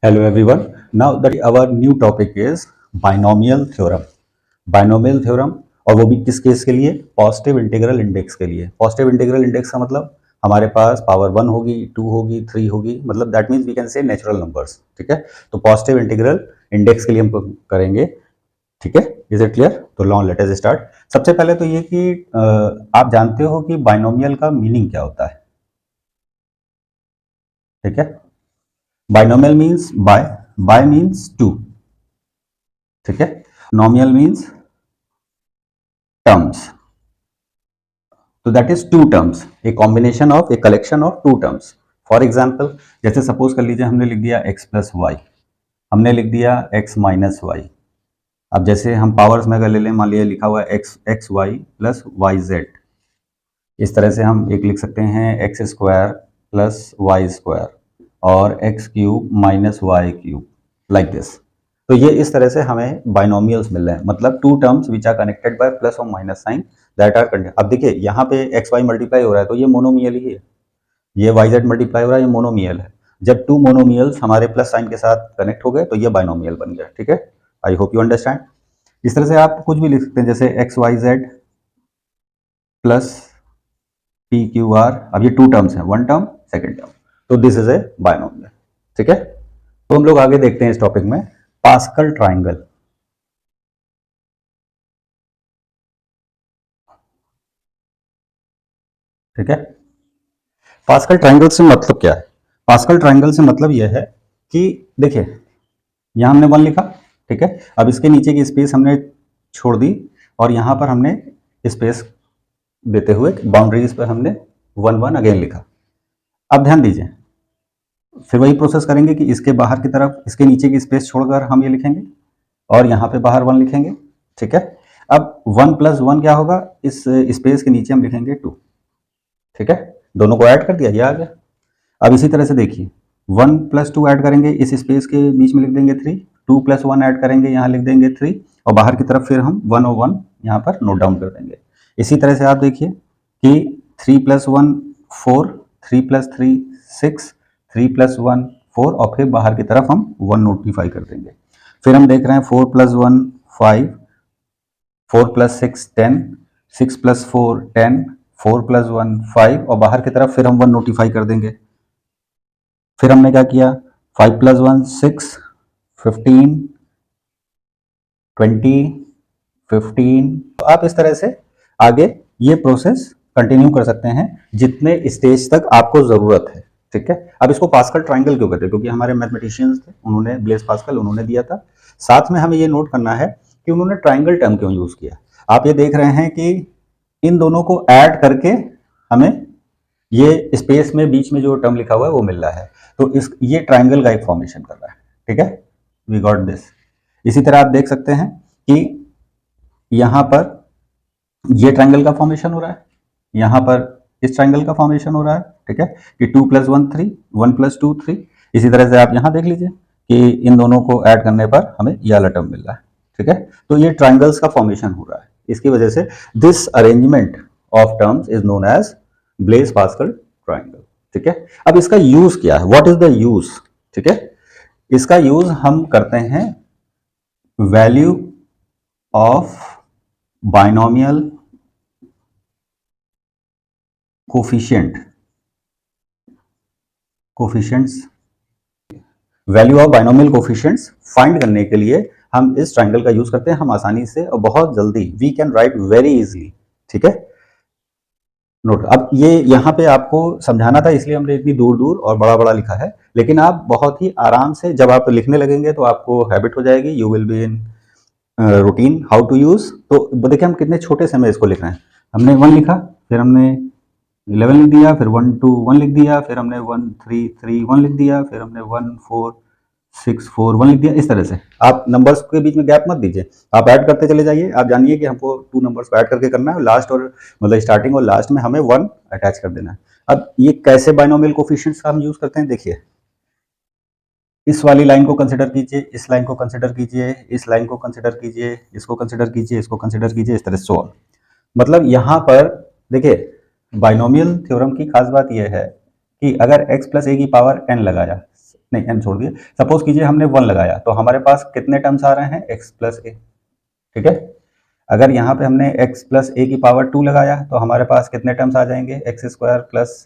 Hello everyone. Now that our new topic is binomial theorem. Binomial theorem और वो भी किस केस के लिए? पॉजिटिव इंटीग्रल इंडेक्स के लिए. पॉजिटिव इंटीग्रल इंडेक्स का मतलब हमारे पास पावर 1 होगी, 2 होगी, 3 होगी, मतलब that means we can say natural numbers. ठीक है, तो पॉजिटिव इंटीग्रल इंडेक्स के लिए हम करेंगे. ठीक है, इज इट क्लियर? तो लॉन्ग लेट अस स्टार्ट. सबसे पहले तो ये कि आप जानते हो कि बाइनोमियल का मीनिंग क्या होता है. ठीक है, binomial means bi means two. ठीक है, नॉमियल मीन्स टर्म्स. तो that is two terms, a combination of a collection of two terms. For example, जैसे सपोज कर लीजिए हमने लिख दिया एक्स प्लस वाई, हमने लिख दिया एक्स माइनस वाई. अब जैसे हम पावर्स में अगर ले लें, मान लिया लिखा हुआ है X Y plus Y Z. इस तरह से हम एक लिख सकते हैं X square plus Y square और X cube minus Y cube, like this. तो ये इस तरह से हमें बाइनोमियल्स मिल रहे हैं, मतलब two terms which are connected by plus और minus sign that are connected. अब देखिए यहाँ पे एक्स वाई मल्टीप्लाई हो रहा है तो ये मोनोमियल ही है, ये वाई जेड मल्टीप्लाई हो रहा है, ये मोनोमियल है. जब टू मोनोमियल्स हमारे प्लस साइन के साथ कनेक्ट हो गए तो ये बाइनोमियल बन गया. ठीक है, आई होप यू अंडरस्टैंड. इस तरह से आप कुछ भी लिख सकते हैं, जैसे x y z plus p q r. अब ये टू टर्म्स हैं, वन टर्म सेकेंड टर्म, तो दिस इज ए बाइनोमियल. ठीक है, तो हम लोग आगे देखते हैं इस टॉपिक में पास्कल ट्राइंगल. ठीक है, पास्कल ट्राइंगल से मतलब क्या है? पास्कल ट्राइंगल से मतलब यह है कि देखिए यहां हमने वन लिखा. ठीक है, अब इसके नीचे की स्पेस हमने छोड़ दी और यहां पर हमने स्पेस देते हुए बाउंड्रीज पर हमने वन वन अगेन लिखा. अब ध्यान दीजिए, फिर वही प्रोसेस करेंगे कि इसके बाहर की तरफ इसके नीचे की स्पेस छोड़कर हम ये लिखेंगे और यहाँ पे बाहर वन लिखेंगे. ठीक है, अब वन प्लस वन क्या होगा, इस स्पेस के नीचे हम लिखेंगे टू. ठीक है, दोनों को ऐड कर दिया, ये आ गया. अब इसी तरह से देखिए, वन प्लस टू ऐड करेंगे, इस स्पेस के बीच में लिख देंगे three. Two plus one add करेंगे, यहाँ लिख देंगे थ्री और बाहर की तरफ फिर हम वन और वन यहाँ पर नोट डाउन कर देंगे. इसी तरह से आप देखिए कि three plus one four, three plus three six, three plus one four और फिर बाहर की तरफ हम वन नोटिफाई कर देंगे. फिर हम देख रहे हैं four plus one five, four plus six ten, six plus four ten, four plus one five और बाहर की तरफ फिर हम वन नोटिफाई कर देंगे. फिर हमने क्या किया, five plus one six, fifteen, twenty, fifteen. तो आप इस तरह से आगे ये प्रोसेस कंटिन्यू कर सकते हैं जितने स्टेज तक आपको जरूरत है. ठीक है, अब इसको पास्कल ट्राइंगल क्यों कहते हैं? क्योंकि हमारे मैथमेटिशियंस थे, उन्होंने ब्लेस पास्कल उन्होंने दिया था. साथ में हमें ये नोट करना है कि उन्होंने ट्राइंगल टर्म क्यों यूज किया. आप ये देख रहे हैं कि इन दोनों को ऐड करके हमें ये स्पेस में बीच में जो टर्म लिखा हुआ है वो मिल रहा है, तो इस ये ट्राइंगल का एक फॉर्मेशन कर रहा है. ठीक है, वी गॉट दिस. इसी तरह आप देख सकते हैं कि यहां पर ये ट्राइंगल का फॉर्मेशन हो रहा है, यहां पर इस ट्राइंगल का फॉर्मेशन हो रहा है. ठीक है, कि two plus one three, one plus two three. इसी तरह से आप यहां देख लीजिए कि इन दोनों को ऐड करने पर हमें ये वाला टर्म मिल रहा है. ठीक है, तो ये ट्राइंगल्स का फॉर्मेशन हो रहा है. इसकी वजह से this arrangement of terms is known as Blaise Pascal triangle. ठीक है, अब इसका यूज क्या है, व्हाट इज द यूज? ठीक है, इसका यूज हम करते हैं value of binomial coefficients, value of binomial coefficients find करने के लिए हम इस ट्राइंगल का यूज करते हैं. हम आसानी से और बहुत जल्दी we can write very easily. ठीक है, नोट. अब ये यहाँ पे आपको समझाना था इसलिए हमने इतनी दूर दूर और बड़ा बड़ा लिखा है, लेकिन आप बहुत ही आराम से जब आप लिखने लगेंगे तो आपको हैबिट हो जाएगी. You will be in routine how to use. तो देखिए हम कितने छोटे से में इसको लिख रहे हैं. हमने वन लिखा, फिर हमने 11 लिख दिया, फिर 1 2 1 लिख दिया, फिर हमने 1 3 3 1 लिख दिया, फिर हमने 1 4 6 4 1 लिख दिया. इस तरह से आप नंबर्स के बीच में गैप मत दीजिए, आप ऐड करते चले जाइए. आप जानिए कि हमको टू नंबर्स को ऐड करके करना है, लास्ट और मतलब स्टार्टिंग और लास्ट में हमें वन अटैच कर देना है. अब ये कैसे बाइनोमियल कोफिशिएंट्स का हम यूज करते हैं, देखिए इस वाली लाइन को कंसिडर कीजिए, इस लाइन को कंसिडर कीजिए, इस लाइन को कंसिडर कीजिए, इसको कंसिडर कीजिए, इसको कंसिडर कीजिए, इस तरह से ऑन. मतलब यहाँ पर देखिए बाइनोमियल थ्योरम की खास बात यह है कि अगर x प्लस ए की पावर n लगाया, नहीं n छोड़ दिए, सपोज कीजिए हमने 1 लगाया तो हमारे पास कितने टर्म्स आ रहे हैं x प्लस ए, ठीक है। अगर यहाँ पे हमने x प्लस ए की पावर 2 लगाया तो हमारे पास कितने टर्म्स आ जाएंगे, X square plus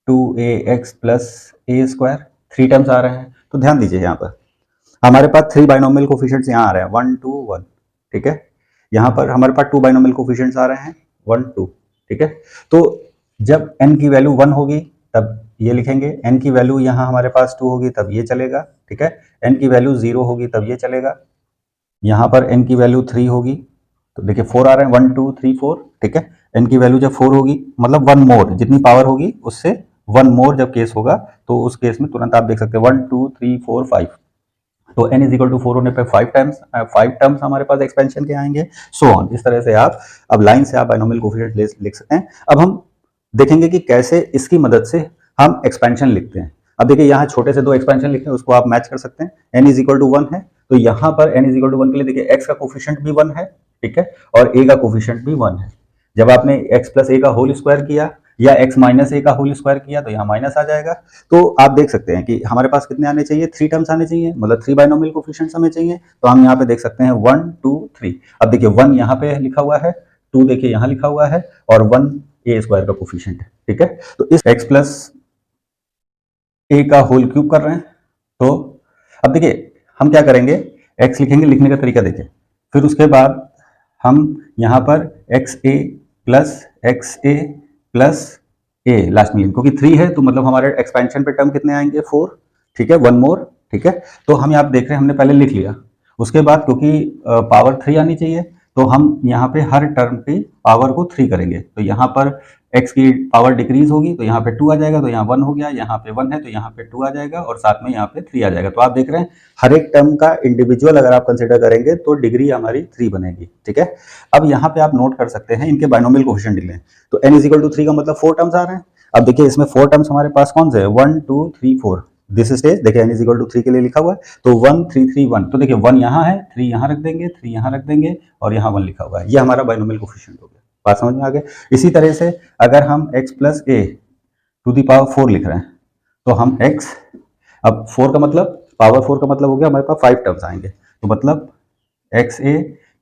2ax plus A square, 3 terms आ रहे हैं। तो ध्यान दीजिए यहाँ पर हमारे पास 3 बाइनोमियल कोफिशिएंट्स यहाँ आ रहे हैं 1 2 1, ठीक है। यहाँ पर हमारे पास 2 बाइनोमियल कोफिशिएंट्स आ रहे हैं 1 2, ठीक है। तो जब n की वैल्यू 1 होगी तब ये लिखेंगे, n की वैल्यू यहाँ हमारे पास 2 होगी तब ये चलेगा, ठीक है। n की वैल्यू 0 होगी तब ये चलेगा। यहाँ पर n की वैल्यू 3 होगी तो देखिए 4 आ रहे हैं 1 2 3 4, ठीक है। n की वैल्यू जब 4 होगी मतलब 1 मोर, जितनी पावर होगी उससे 1 मोर जब केस होगा तो उस केस में तुरंत आप देख सकते हैं 1 2 3 4 5, तो n इज इक्वल टू 4 होने पे 5 टर्म्स हमारे पास एक्सपेंशन के आएंगे, सो ऑन। इस तरह से आप अब लाइन से आप बाइनोमियल कोफिशिएंट लिख सकते हैं। अब हम देखेंगे कि कैसे इसकी मदद से हम एक्सपेंशन लिखते हैं। अब देखिए यहाँ छोटे से 2 एक्सपेंशन लिखते हैं, उसको आप मैच कर सकते हैं। n इज इक्वल टू 1 है तो यहाँ पर n इज इक्वल टू 1 के लिए देखिए x का कोफिशिएंट भी 1 है, ठीक है, और a का कोफिशिएंट भी 1 है। जब आपने x प्लस ए का होल स्क्वायर किया या x माइनस ए का होल स्क्वायर किया तो यहाँ माइनस आ जाएगा। तो आप देख सकते हैं कि हमारे पास कितने आने चाहिए, 3 टर्म्स आने चाहिए, मतलब 3 बाइनोमियल कोफिशिएंट्स हमें चाहिए। तो हम यहाँ पे देख सकते हैं 1 2 3। अब देखिए 1 यहाँ पे लिखा हुआ है, 2 देखिए यहाँ लिखा हुआ है और 1 ए स्क्वायर का कोफिशिएंट है, ठीक है। तो इस x प्लस ए का होल क्यूब कर रहे हैं। तो अब देखिए हम क्या करेंगे, x लिखेंगे, लिखने का तरीका देखिए, फिर उसके बाद हम यहाँ पर एक्स ए प्लस ए लास्ट में, क्योंकि 3 है तो मतलब हमारे एक्सपेंशन पे टर्म कितने आएंगे 4, ठीक है, 1 मोर, ठीक है। तो हम यहाँ देख रहे हैं हमने पहले लिख लिया, उसके बाद क्योंकि पावर 3 आनी चाहिए तो हम यहाँ पे हर टर्म की पावर को 3 करेंगे। तो यहाँ पर x की पावर डिक्रीज होगी तो यहाँ पे 2 आ जाएगा, तो यहाँ 1 हो गया, यहाँ पे 1 है तो यहाँ पे 2 आ जाएगा और साथ में यहाँ पे 3 आ जाएगा। तो आप देख रहे हैं हर एक टर्म का इंडिविजुअल अगर आप कंसिडर करेंगे तो डिग्री हमारी 3 बनेगी, ठीक है। अब यहाँ पे आप नोट कर सकते हैं इनके बाइनोमियल कोफिशिएंट निकले, तो n इज इक्वल टू 3 का मतलब 4 टर्म्स आ रहे हैं। अब देखिए इसमें 4 टर्म्स हमारे पास कौन से है, 1 2 3 4, दिस स्टेज देखिए n इज इक्वल टू 3 के लिए लिखा हुआ है, तो 1 3 3 1, तो देखिए 1 यहाँ है, 3 यहाँ रख देंगे, 3 यहाँ रख देंगे और यहाँ 1 लिखा हुआ है, ये हमारा बाइनोमियल कोफिशिएंट हो गया। बात समझ में आ गई। इसी तरह से अगर हम x plus a to the power 4 लिख रहे हैं तो हम x, अब 4 का मतलब पावर 4 का मतलब हो गया हमारे पास 5 टर्म्स आएंगे, तो मतलब एक्स ए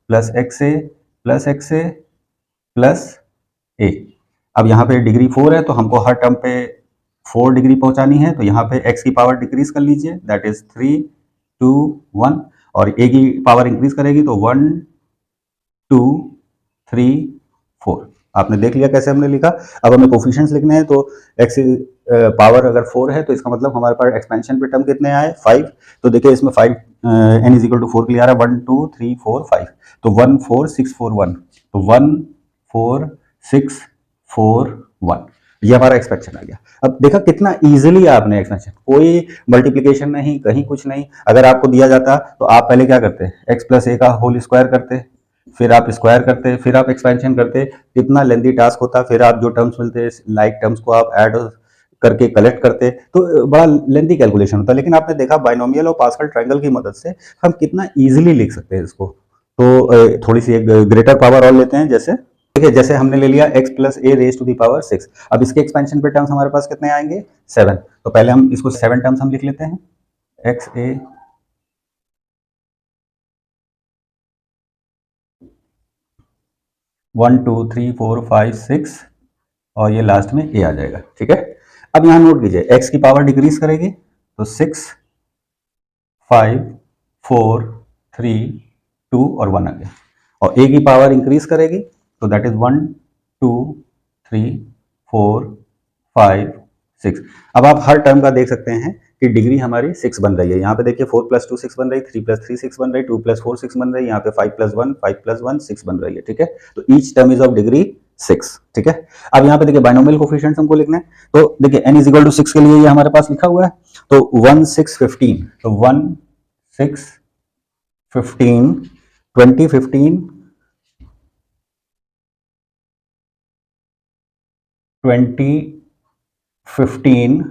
प्लस एक्स ए प्लस एक्स ए प्लस ए। अब यहाँ पे डिग्री 4 है तो हमको हर टर्म पे 4 डिग्री पहुंचानी है, तो यहाँ पे x की पावर डिक्रीज कर लीजिए, दैट इज 3 2 1, और a की पावर इंक्रीज करेगी तो 1 2 3 4। आपने देख लिया कैसे हमने लिखा। अब हमें कोफिशिएंट्स लिखने हैं, तो x पावर अगर 4 है तो इसका मतलब हमारे पास एक्सपेंशन पे टर्म कितने आए 5, तो देखिए इसमें 5 n इज इक्वल टू 4 के लिए आ रहा है 1 2 3 4 5, तो 1 4 6 4 1, तो 1 4 6 4 1, ये हमारा एक्सपेंशन आ गया। अब देखा कितना इजीली आपने एक्सपेंशन, कोई मल्टीप्लिकेशन नहीं, कहीं कुछ नहीं। अगर आपको दिया जाता तो आप पहले क्या करते, x प्लस ए का होल स्क्वायर करते, फिर आप स्क्वायर करते, फिर आप एक्सपेंशन करते, कितना लेंदी टास्क होता, फिर आप जो टर्म्स मिलते लाइक टर्म्स को आप ऐड करके कलेक्ट करते, तो बड़ा लेंदी कैलकुलेशन होता। लेकिन आपने देखा बाइनोमियल और पास्कल ट्रायंगल की मदद से हम कितना इजीली लिख सकते हैं इसको। तो थोड़ी सी एक ग्रेटर पावर और लेते हैं, जैसे देखिए जैसे हमने ले लिया x plus a raise to the power 6, अब इसके एक्सपेंशन पे टर्म्स हमारे पास कितने आएंगे 7, तो पहले हम इसको 7 टर्म्स हम लिख लेते हैं, एक्स ए 1 2 3 4 5 6 और ये लास्ट में a आ जाएगा, ठीक है। अब यहाँ नोट कीजिए x की पावर डिक्रीज करेगी तो 6 5 4 3 2 और 1 आ गया, और a की पावर इंक्रीज करेगी तो दैट इज 1 2 3 4 5 6। अब आप हर टर्म का देख सकते हैं कि डिग्री हमारी 6 बन रही है। यहाँ पे देखिए 4 प्लस 2 6 बन रही, 3 प्लस 3 6 बन रही, 2 प्लस 4 6 बन रही, यहाँ पे 5 प्लस 1 6 बन रही है, ठीक है। तो each term is of degree 6, ठीक है। अब यहाँ पे देखिए बाइनोमियल कोफिशिएंट्स हमको लिखना है, तो देखिए n इज इक्वल टू 6 के लिए ये हमारे पास लिखा हुआ है, तो 1 6 15, तो 1 6 15 20 15 20 15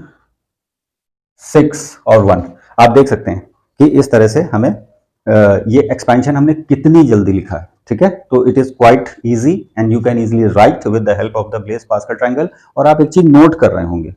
6 और 1। आप देख सकते हैं कि इस तरह से हमें ये एक्सपेंशन हमने कितनी जल्दी लिखा है, ठीक है। तो it is quite easy and you can easily right with the help of the Blaise Pascal triangle. और आप एक चीज नोट कर रहे होंगे,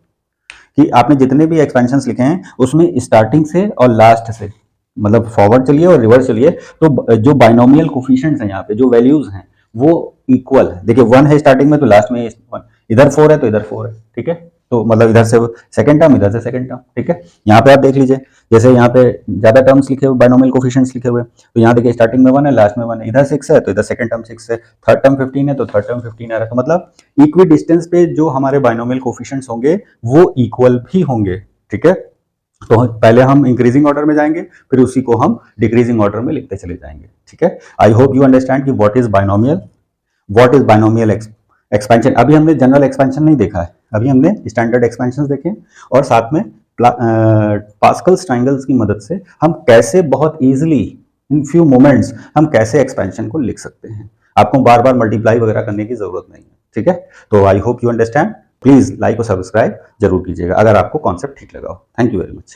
कि आपने जितने भी एक्सपेंशंस लिखे हैं उसमें स्टार्टिंग से और लास्ट से मतलब फॉरवर्ड चलिए और रिवर्स चलिए तो जो बाइनोमियल कोफिशिएंट्स हैं यहाँ पे जो वैल्यूज हैं वो इक्वल है। देखिए 1 है स्टार्टिंग में तो लास्ट में 1, इधर 4 है तो इधर 4 है, ठीक है। तो मतलब इधर से सेकंड टर्म इधर से सेकंड टर्म, ठीक है। यहाँ पे आप देख लीजिए जैसे यहाँ पे ज्यादा टर्म्स लिखे हुए बाइनोमियल कोफिशिएंट्स लिखे हुए तो यहाँ देखिए स्टार्टिंग में 1 है लास्ट में 1 है, इधर 6 है तो इधर सेकंड टर्म 6 है, थर्ड टर्म 15 है तो थर्ड टर्म 15 आ रहा है। तो मतलब इक्वी डिस्टेंस पे जो हमारे बाइनोमियल कोफिशिएंट्स होंगे वो इक्वल भी होंगे, ठीक है। तो पहले हम इंक्रीजिंग ऑर्डर में जाएंगे फिर उसी को हम डिक्रीजिंग ऑर्डर में लिखते चले जाएंगे, ठीक है। आई होप यू अंडरस्टैंड कि व्हाट इज बाइनोमियल एक्सपेंशन। अभी हमने जनरल एक्सपेंशन नहीं देखा है, अभी हमने स्टैंडर्ड एक्सपेंशन देखे और साथ में पास्कल्स ट्रायंगल्स की मदद से हम कैसे बहुत इजीली इन फ्यू मोमेंट्स हम कैसे एक्सपेंशन को लिख सकते हैं। आपको बार बार मल्टीप्लाई वगैरह करने की जरूरत नहीं है, ठीक है। तो I hope you understand. Please like और सब्सक्राइब जरूर कीजिएगा अगर आपको कॉन्सेप्ट ठीक लगा हो। Thank you very much.